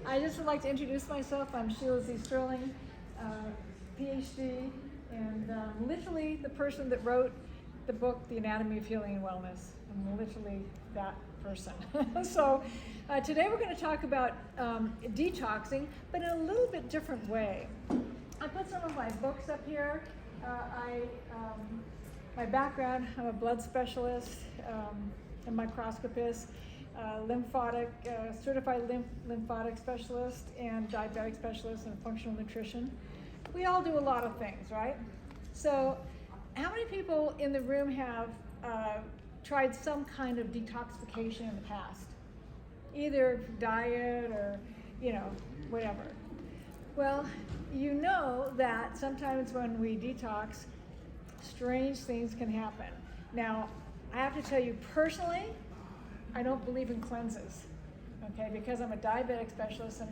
I just would like to introduce myself. I'm Sheila Z Stirling Ph.D. and literally the person that wrote the book, The Anatomy of Healing and Wellness. I'm literally that person. So today we're going to talk about detoxing, but in a little bit different way. I put some of my books up here. My background, I'm a blood specialist, a microscopist, certified lymphatic specialist, and diabetic specialist in functional nutrition. We all do a lot of things, right? So how many people in the room have tried some kind of detoxification in the past? Either diet or, whatever. Well, you know that sometimes when we detox, strange things can happen. Now, I have to tell you personally, I don't believe in cleanses, okay? Because I'm a diabetic specialist and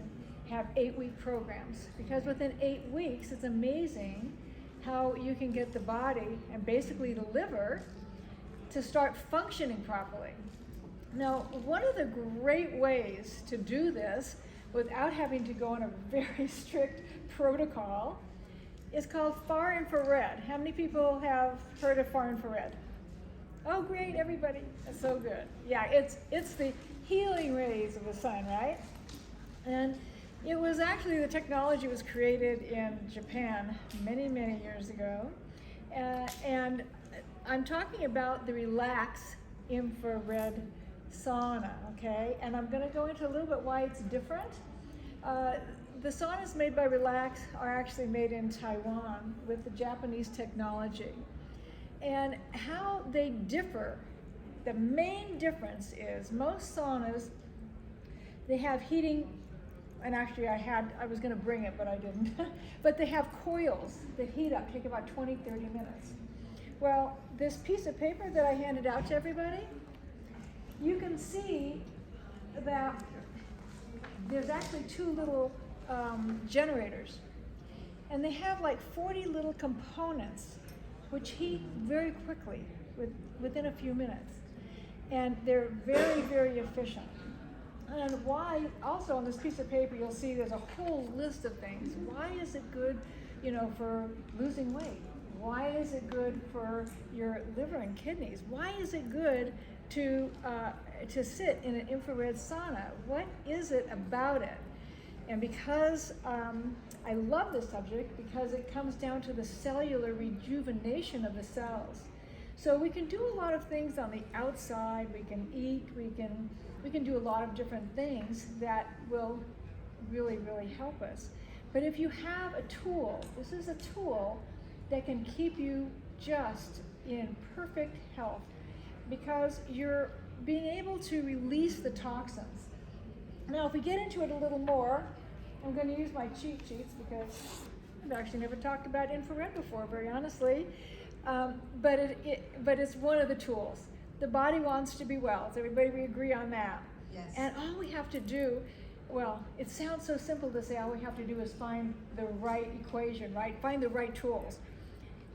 have 8-week programs. Because within 8 weeks, it's amazing how you can get the body and basically the liver to start functioning properly. Now, one of the great ways to do this without having to go on a very strict protocol is called far infrared. How many people have heard of far infrared? Oh, great, everybody. That's so good. Yeah, it's the healing rays of the sun, right? And it was actually, the technology was created in Japan many, many years ago. And I'm talking about the Relax Infrared Sauna, okay? And I'm gonna go into a little bit why it's different. The saunas made by Relax are actually made in Taiwan with the Japanese technology. And how they differ, the main difference is most saunas, they have heating, and actually I was gonna bring it, but I didn't. But they have coils that heat up, take about 20, 30 minutes. Well, this piece of paper that I handed out to everybody, you can see that there's actually 2 little generators. And they have like 40 little components which heat very quickly within a few minutes. And they're very, very efficient. And why, also on this piece of paper, you'll see there's a whole list of things. Why is it good, for losing weight? Why is it good for your liver and kidneys? Why is it good to sit in an infrared sauna? What is it about it? And because I love this subject, because it comes down to the cellular rejuvenation of the cells. So we can do a lot of things on the outside. We can eat. We can do a lot of different things that will really, really help us. But if you have a tool, this is a tool that can keep you just in perfect health, because you're being able to release the toxins. Now, if we get into it a little more, I'm going to use my cheat sheets because I've actually never talked about infrared before, very honestly. But it's one of the tools. The body wants to be well. Does everybody agree on that? Yes. And all we have to do, well, it sounds so simple to say all we have to do is find the right equation, right? Find the right tools.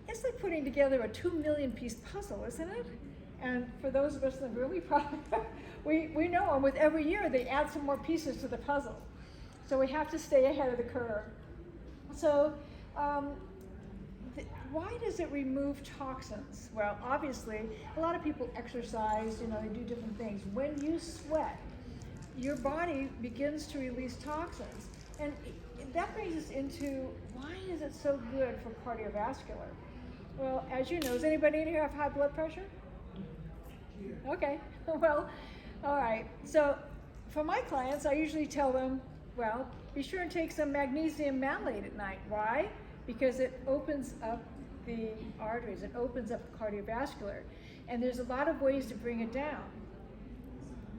It's like putting together a 2 million piece puzzle, isn't it? And for those of us in the room, we know, and with every year they add some more pieces to the puzzle. So we have to stay ahead of the curve. So why does it remove toxins? Well, obviously, a lot of people exercise, they do different things. When you sweat, your body begins to release toxins. And that brings us into, why is it so good for cardiovascular? Well, as you know, does anybody in here have high blood pressure? Okay, well, all right. So for my clients, I usually tell them, well, be sure and take some magnesium malate at night. Why? Because it opens up the arteries, it opens up the cardiovascular. And there's a lot of ways to bring it down.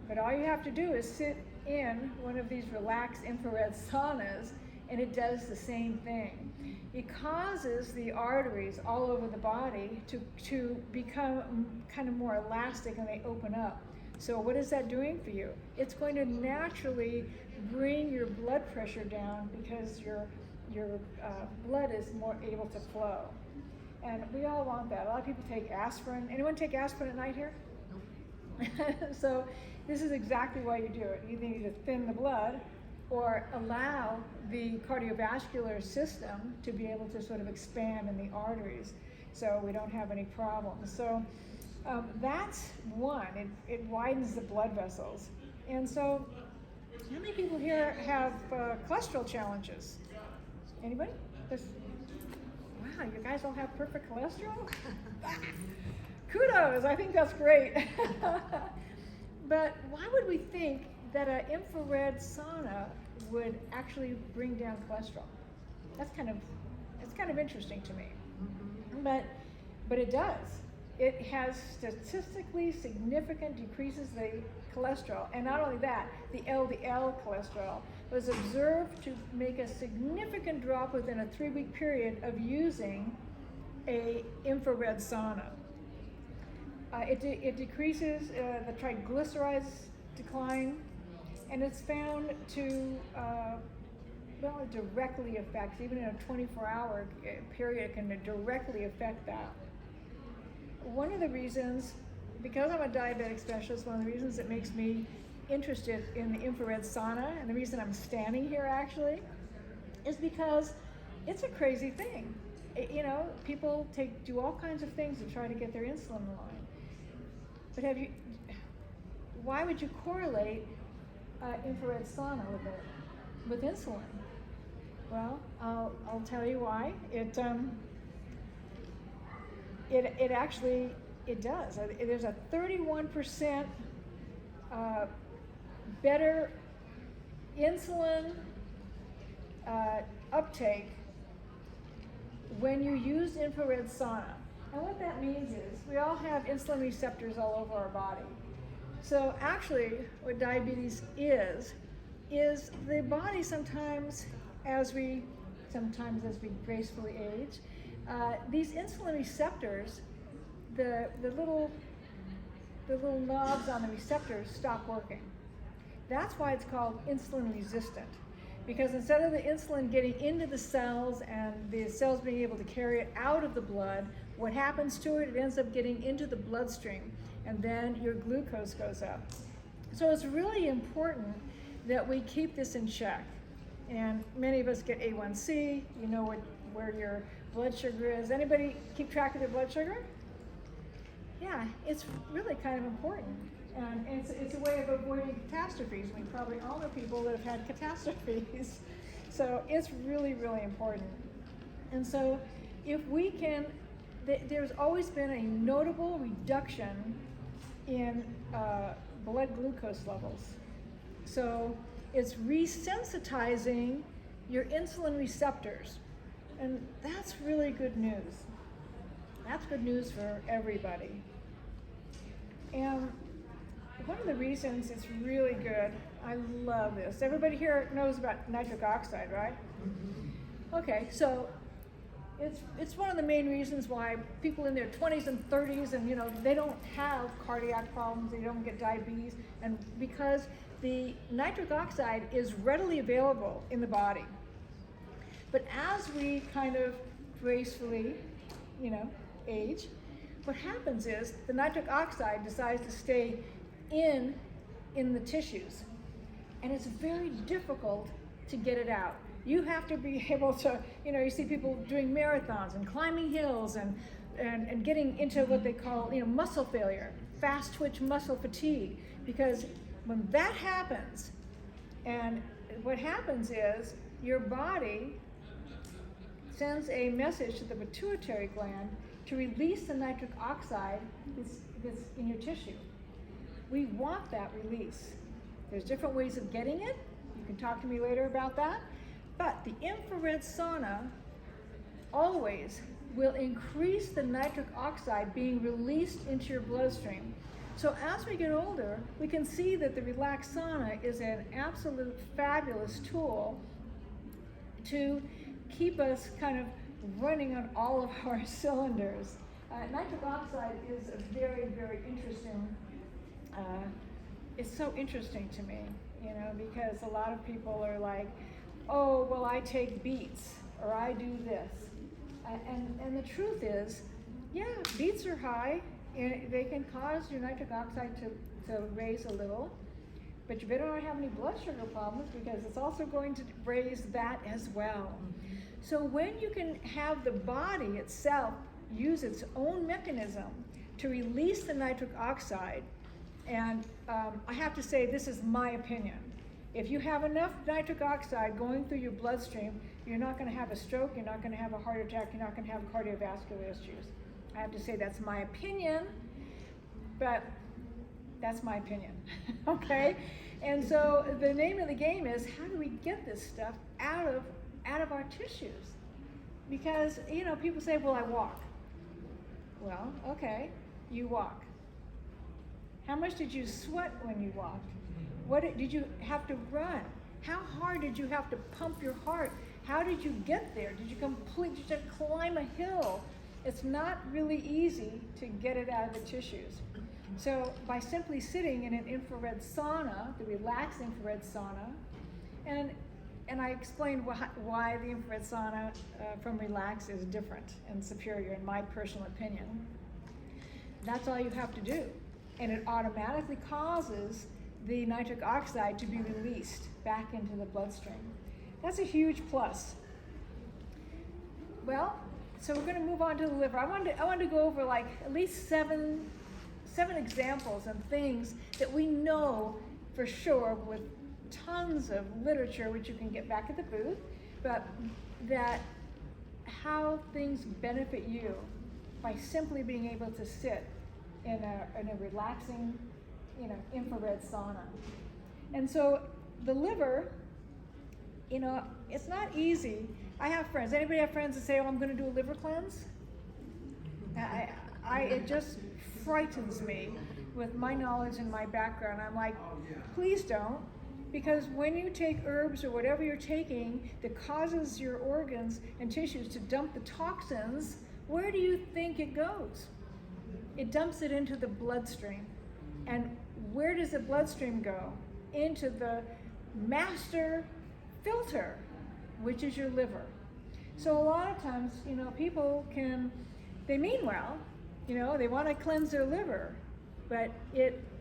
But all you have to do is sit in one of these relaxed infrared saunas, and it does the same thing. It causes the arteries all over the body to become kind of more elastic, and they open up. So what is that doing for you? It's going to naturally bring your blood pressure down because your blood is more able to flow. And we all want that. A lot of people take aspirin. Anyone take aspirin at night here? So this is exactly why you do it. You need to thin the blood, or allow the cardiovascular system to be able to sort of expand in the arteries so we don't have any problems. So that's one, it widens the blood vessels. And so how many people here have cholesterol challenges? Anybody? Wow, you guys all have perfect cholesterol? Kudos, I think that's great. But why would we think that an infrared sauna would actually bring down cholesterol? It's kind of interesting to me. But it does. It has statistically significant decreases the cholesterol, and not only that, the LDL cholesterol was observed to make a significant drop within a 3-week period of using a infrared sauna. It decreases the triglycerides decline, and it's found to directly affect, even in a 24-hour period, it can directly affect that. One of the reasons, because I'm a diabetic specialist, one of the reasons it makes me interested in the infrared sauna, and the reason I'm standing here actually, is because it's a crazy thing. People do all kinds of things to try to get their insulin in line. But why would you correlate infrared sauna with insulin? Well, I'll tell you why. It actually does. There's a 31% better insulin uptake when you use infrared sauna. And what that means is we all have insulin receptors all over our body. So actually what diabetes is the body sometimes as we gracefully age, these insulin receptors, the little knobs on the receptors stop working. That's why it's called insulin resistant. Because instead of the insulin getting into the cells and the cells being able to carry it out of the blood, what happens to it ends up getting into the bloodstream, and then your glucose goes up. So it's really important that we keep this in check. And many of us get A1C, you know where your blood sugar is. Anybody keep track of their blood sugar? Yeah, it's really kind of important. And it's a way of avoiding catastrophes. We probably all know people that have had catastrophes. So it's really, really important. And so if we can, there's always been a notable reduction in blood glucose levels. So it's resensitizing your insulin receptors. And that's really good news. That's good news for everybody. And one of the reasons it's really good, I love this. Everybody here knows about nitric oxide, right? Okay, so it's one of the main reasons why people in their 20s and 30s and they don't have cardiac problems, they don't get diabetes, and because the nitric oxide is readily available in the body. But as we kind of gracefully, age, what happens is the nitric oxide decides to stay in the tissues, and it's very difficult to get it out. You have to be able to, you see people doing marathons and climbing hills and getting into what they call, muscle failure, fast twitch muscle fatigue, because when that happens, and what happens is your body sends a message to the pituitary gland to release the nitric oxide that's in your tissue. We want that release. There's different ways of getting it. You can talk to me later about that. But the infrared sauna always will increase the nitric oxide being released into your bloodstream. So as we get older, we can see that the Relax sauna is an absolute fabulous tool to keep us kind of running on all of our cylinders. Nitric oxide is a very, very interesting, it's so interesting to me, because a lot of people are like, oh, well, I take beets, or I do this. And the truth is, yeah, beets are high, and they can cause your nitric oxide to raise a little, but you better not have any blood sugar problems because it's also going to raise that as well. So when you can have the body itself use its own mechanism to release the nitric oxide, and I have to say this is my opinion. If you have enough nitric oxide going through your bloodstream, you're not going to have a stroke, you're not going to have a heart attack, you're not going to have cardiovascular issues. I have to say that's my opinion, but that's my opinion, okay? And so the name of the game is, how do we get this stuff out of our tissues? Because, you know, people say, well, I walk. Well, okay, you walk. How much did you sweat when you walked? What did you have to run? How hard did you have to pump your heart? How did you get there? Did you climb a hill? It's not really easy to get it out of the tissues. So by simply sitting in an infrared sauna, the Relax infrared sauna, and I explained why the infrared sauna from Relax is different and superior in my personal opinion. That's all you have to do. And it automatically causes the nitric oxide to be released back into the bloodstream. That's a huge plus. Well, so we're going to move on to the liver. I wanted to go over like at least seven examples and things that we know for sure with tons of literature, which you can get back at the booth, but that how things benefit you by simply being able to sit in a relaxing, you know, infrared sauna. And so the liver, you know, it's not easy. I have friends. Anybody have friends that say, "Oh, I'm going to do a liver cleanse"? It just frightens me with my knowledge and my background. I'm like, please don't, because when you take herbs or whatever you're taking that causes your organs and tissues to dump the toxins, where do you think it goes? It dumps it into the bloodstream. And where does the bloodstream go? Into the master filter, which is your liver. So a lot of times, you know, people they mean well, you know, they want to cleanse their liver, but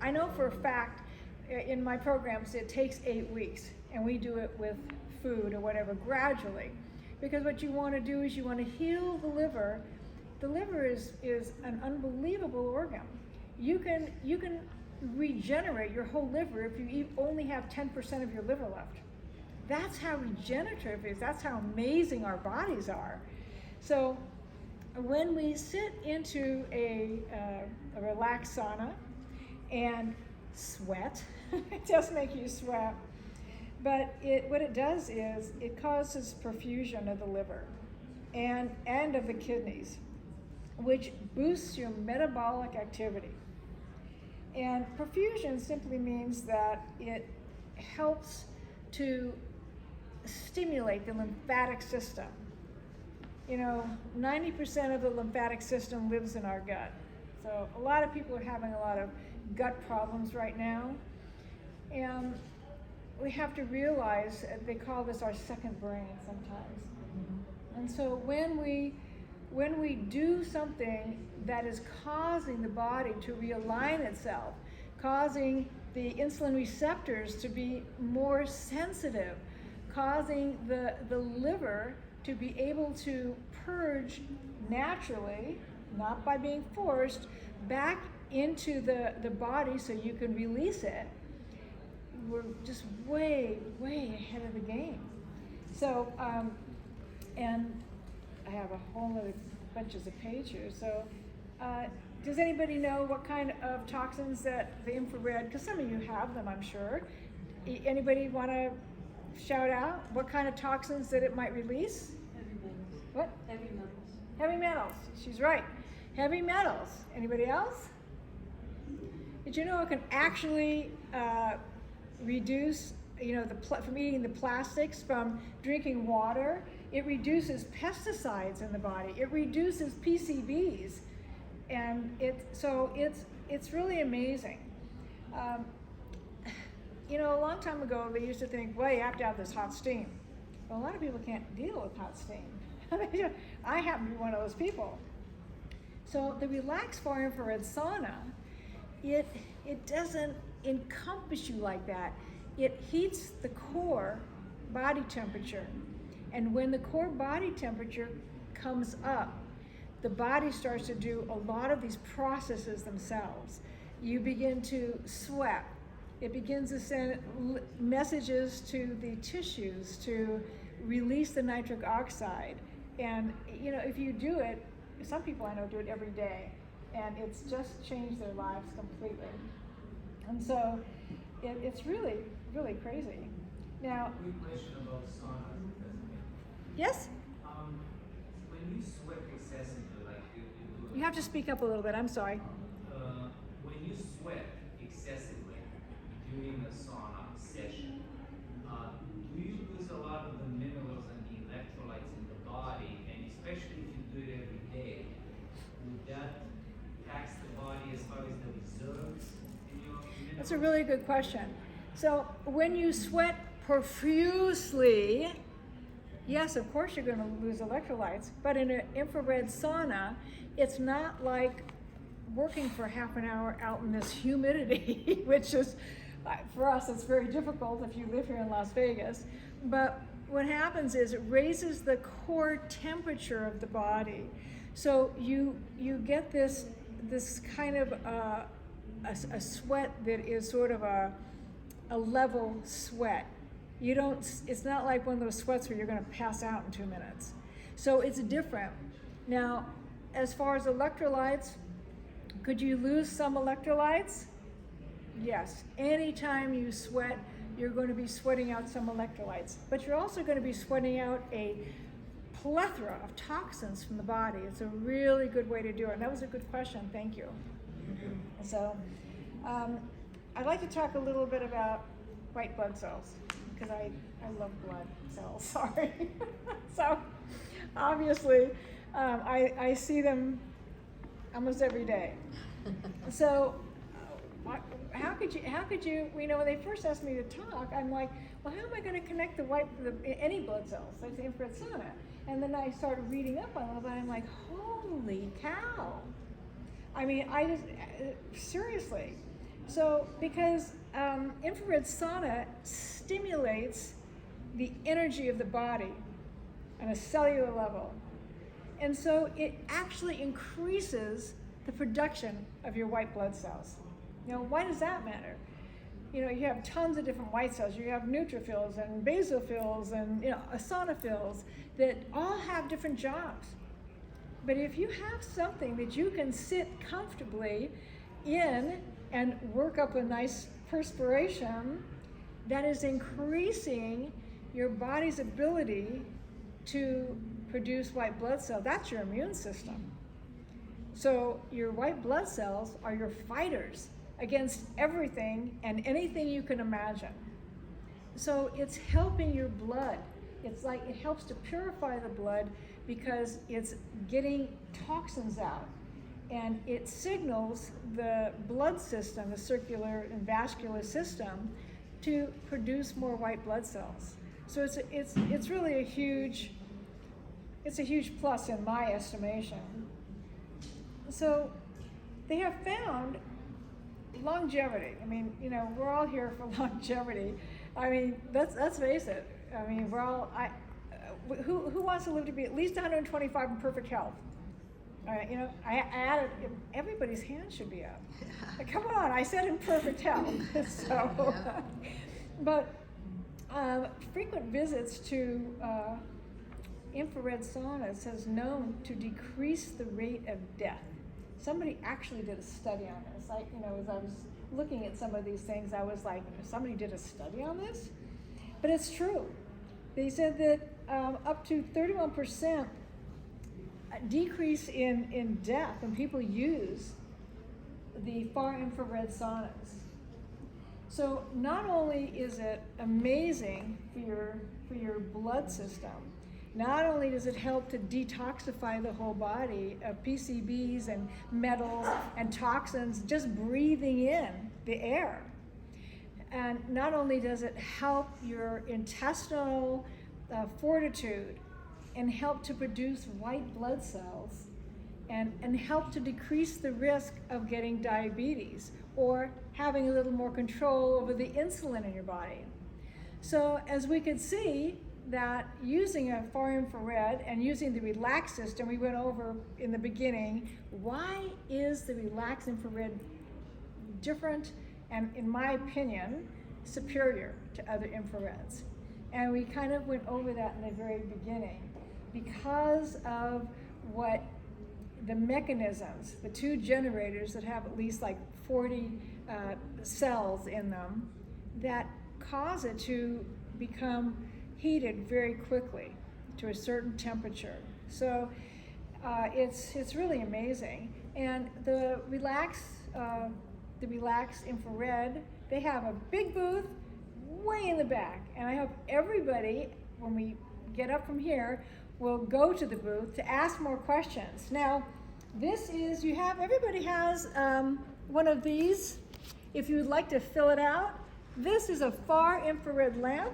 I know for a fact in my programs it takes 8 weeks, and we do it with food or whatever gradually, because what you want to do is you want to heal the liver. The liver is an unbelievable organ. You can regenerate your whole liver if you only have 10% of your liver left. That's how regenerative it is. That's how amazing our bodies are. So when we sit into a relaxed sauna and sweat, it does make you sweat, but what it does is it causes perfusion of the liver and of the kidneys, which boosts your metabolic activity. And perfusion simply means that it helps to stimulate the lymphatic system. You know, 90% of the lymphatic system lives in our gut. So a lot of people are having a lot of gut problems right now. And we have to realize, they call this our second brain sometimes. And so when we do something that is causing the body to realign itself, causing the insulin receptors to be more sensitive, causing the liver to be able to purge naturally, not by being forced, back into the body so you can release it, we're just way, way ahead of the game. So, and I have a whole other bunches of pages here. So, does anybody know what kind of toxins that the infrared, because some of you have them, I'm sure. Anybody want to shout out what kind of toxins that it might release? Heavy metals. What? Heavy metals. Heavy metals. She's right. Heavy metals. Anybody else? Did you know it can actually reduce, you know, from eating the plastics, from drinking water? It reduces pesticides in the body. It reduces PCBs, and it's really amazing. You know, a long time ago, they used to think, well, you have to have this hot steam. Well, a lot of people can't deal with hot steam. I happen to be one of those people. So the Relax Far Infrared Sauna, it doesn't encompass you like that. It heats the core body temperature. And when the core body temperature comes up, the body starts to do a lot of these processes themselves. You begin to sweat. It begins to send messages to the tissues to release the nitric oxide. And you know, if you do it, some people I know do it every day, and it's just changed their lives completely. And so it's really, really crazy. Now, Quick question about saunas. yes? When you sweat excessively, like you do. You have to speak up a little bit, I'm sorry. When you sweat excessively during a sauna session, do you lose a lot of the minerals and the electrolytes in the body? And especially if you do it every day, would that tax the body as far as the reserves in your minerals? That's a really good question. So when you sweat profusely, yes, of course you're going to lose electrolytes, but in an infrared sauna, it's not like working for half an hour out in this humidity, which is, for us, it's very difficult if you live here in Las Vegas. But what happens is it raises the core temperature of the body. So you get this kind of a sweat that is sort of a level sweat. You don't, it's not like one of those sweats where you're going to pass out in 2 minutes. So it's different. Now, as far as electrolytes, could you lose some electrolytes? Yes. Anytime you sweat, you're going to be sweating out some electrolytes. But you're also going to be sweating out a plethora of toxins from the body. It's a really good way to do it. And that was a good question. Thank you. So, I'd like to talk a little bit about white blood cells, because I love blood cells, sorry. So, obviously, I see them almost every day. So, how could you, you know, when they first asked me to talk, I'm like, well, how am I going to connect any blood cells, like the infrared sauna? And then I started reading up on it, and I'm like, holy cow. I mean, seriously. So, because infrared sauna stimulates the energy of the body on a cellular level. And so it actually increases the production of your white blood cells. You know, why does that matter? You know, you have tons of different white cells. You have neutrophils and basophils and, you know, eosinophils that all have different jobs. But if you have something that you can sit comfortably in and work up a nice perspiration, that is increasing your body's ability to produce white blood cells. That's your immune system. So your white blood cells are your fighters against everything and anything you can imagine. So it's helping your blood. It's like it helps to purify the blood because it's getting toxins out. And it signals the blood system, the circular and vascular system, to produce more white blood cells. So it's really a huge plus in my estimation. So they have found longevity. I mean, you know, we're all here for longevity. I mean, let's face it. I mean, who wants to live to be at least 125 in perfect health? All right, you know, I added, everybody's hand should be up. Come on, I said in perfect health. So, but frequent visits to infrared saunas has known to decrease the rate of death. Somebody actually did a study on this. You know, as I was looking at some of these things, I was like, somebody did a study on this? But it's true. They said that up to 31% decrease in death when people use the far infrared saunas. So not only is it amazing for your blood system, not only does it help to detoxify the whole body of PCBs and metals and toxins just breathing in the air, and not only does it help your intestinal fortitude and help to produce white blood cells and help to decrease the risk of getting diabetes, or having a little more control over the insulin in your body. So as we could see that using a far infrared and using the Relax system, we went over in the beginning, why is the Relax infrared different and, in my opinion, superior to other infrareds? And we kind of went over that in the very beginning because of what the mechanisms, the two generators that have at least like 40 cells in them that cause it to become heated very quickly to a certain temperature. So it's really amazing. And the Relax infrared, they have a big booth way in the back. And I hope everybody, when we get up from here, will go to the booth to ask more questions. Now, this is, everybody has one of these. If you would like to fill it out, this is a far infrared lamp.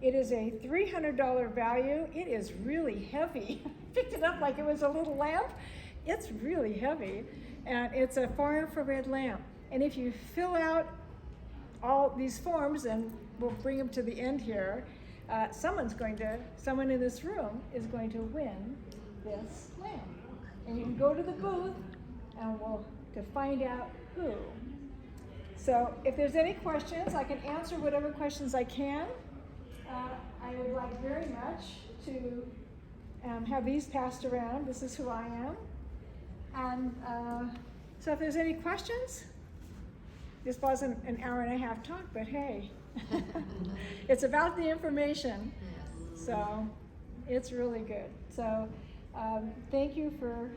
It is a $300 value. It is really heavy. I picked it up like it was a little lamp. It's really heavy. And it's a far infrared lamp. And if you fill out all these forms, and we'll bring them to the end here, someone in this room is going to win this lamp. And you can go to the booth and to find out who. So if there's any questions, I can answer whatever questions I can. I would like very much to have these passed around. This is who I am. And so if there's any questions, this wasn't an hour and a half talk, but hey, it's about the information. So it's really good. So thank you for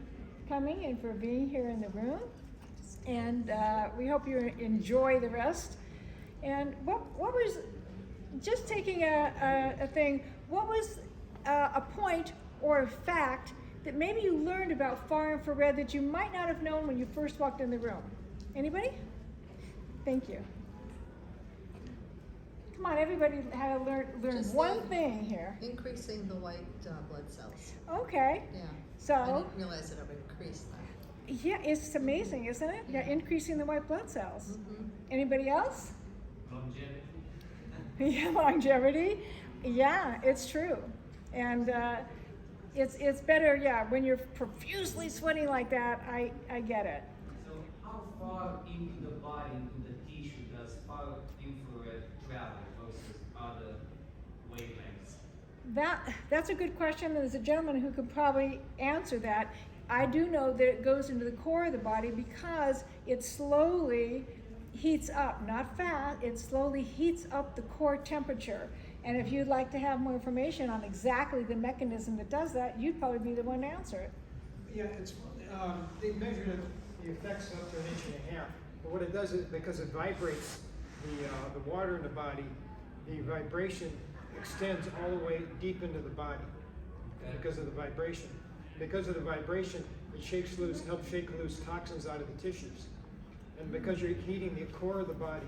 coming and for being here in the room. And we hope you enjoy the rest. And what was, just taking a thing, what was a point or a fact that maybe you learned about far infrared that you might not have known when you first walked in the room? Anybody? Thank you. Come on, everybody had learned one thing here. Increasing the white blood cells. Okay. Yeah. So. I didn't realize it ever increased that. Yeah, it's amazing, isn't it? Yeah, increasing the white blood cells. Mm-hmm. Anybody else? Longevity. Yeah, longevity. Yeah, it's true. And it's better, yeah, when you're profusely sweating like that, I get it. So how far into the body, into the tissue, does far infrared travel versus other wavelengths? That's a good question. There's a gentleman who could probably answer that. I do know that it goes into the core of the body because it slowly heats up, not fast, it slowly heats up the core temperature. And if you'd like to have more information on exactly the mechanism that does that, you'd probably be the one to answer it. Yeah, they measured the effects up to 1.5 inches. But what it does is, because it vibrates the water in the body, the vibration extends all the way deep into the body because of the vibration. Because of the vibration, it helps shake loose toxins out of the tissues. And because you're heating the core of the body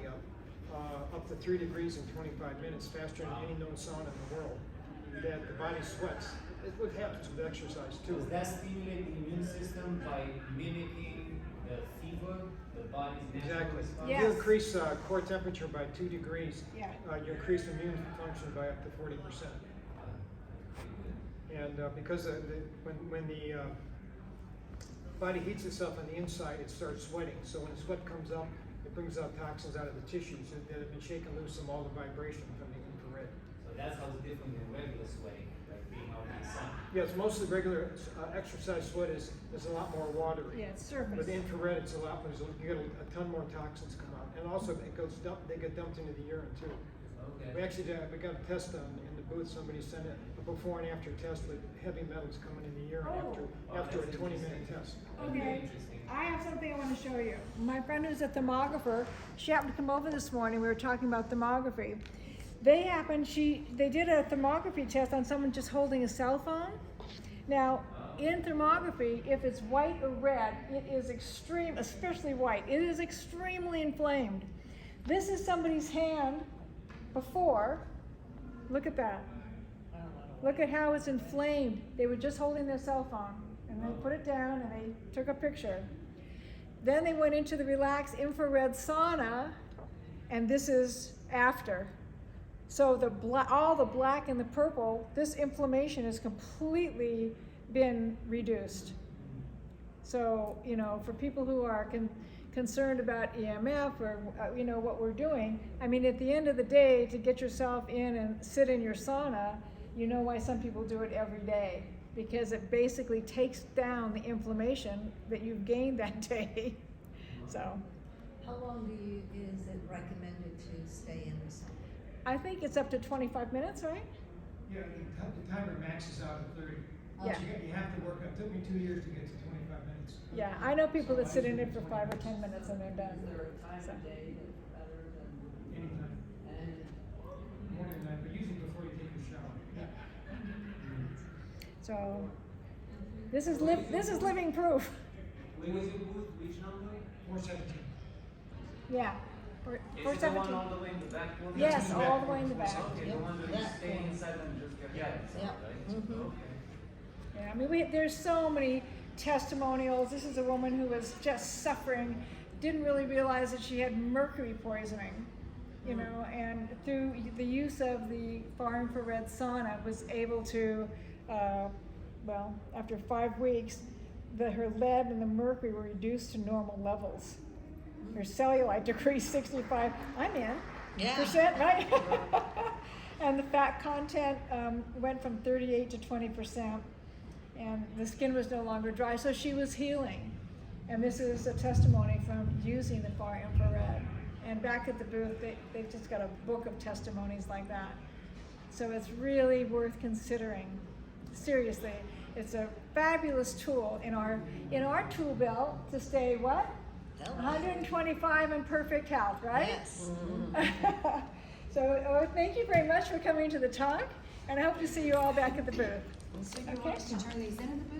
up to 3 degrees in 25 minutes, faster than any known sauna in the world, that the body sweats. It's what happens with exercise too. Does that stimulate the immune system by mimicking the fever, the body's natural Exactly. response? Yes. You increase core temperature by 2 degrees, Yeah. you increase immune function by up to 40%. And because when the body heats itself on the inside, it starts sweating. So when the sweat comes up, it brings out toxins out of the tissues that have been shaken loose from all the vibration from the infrared. So that's how it's different than regular sweating, like being out in the sun. Yes, most of the regular exercise sweat is a lot more watery. Yeah, it's surface. With the infrared, it's you get a ton more toxins come out, and also they get dumped into the urine too. Okay. We actually we got a test done in the booth. Somebody sent a before and after test with heavy metals coming in the urine after a that's 20-minute test. That's very Okay, interesting. I have something I want to show you. My friend who's a thermographer, she happened to come over this morning. We were talking about thermography. They did a thermography test on someone just holding a cell phone. Now, in thermography, if it's white or red, it is extreme, especially white. It is extremely inflamed. This is somebody's hand before. Look at that. Look at how it's inflamed. They were just holding their cell phone, and they put it down and they took a picture. Then they went into the Relax Infrared Sauna, and this is after. So all the black and the purple, this inflammation has completely been reduced. So, you know, for people who are concerned about EMF or, you know, what we're doing, I mean, at the end of the day, to get yourself in and sit in your sauna, you know why some people do it every day. Because it basically takes down the inflammation that you've gained that day. So. How long is it recommended to stay in the sauna? I think it's up to 25 minutes, right? Yeah, the timer maxes out at 30. Yeah. You have to work. It took me 2 years to get to 25 minutes. Yeah, I know people that sit in it for 5 or 10 minutes and they're done. Is there a time So. of day that's better than Anytime. any? Morning and night, but usually before you take your shower. So this is living proof. Where was your booth? Which number? 417. Yeah. Is it the one all the way in the back? building? Yes, all the way in the back. Okay, the one that you stay inside and just get back, Yeah. right? Mhm. Okay. Yeah, I mean, there's so many testimonials. This is a woman who was just suffering, didn't really realize that she had mercury poisoning, you know, and through the use of the far infrared sauna was able to, well, after 5 weeks, her lead and the mercury were reduced to normal levels. Her cellulite decreased 65, I'm in, Yeah. percent, right? And the fat content went from 38 to 20%. And the skin was no longer dry, so she was healing. And this is a testimony from using the far infrared. And back at the booth, they've just got a book of testimonies like that. So it's really worth considering. Seriously, it's a fabulous tool in our tool belt to stay what? Healthy. 125 in perfect health, right? Yes. So thank you very much for coming to the talk, and I hope to see you all back at the booth. So you want us to turn these in the booth?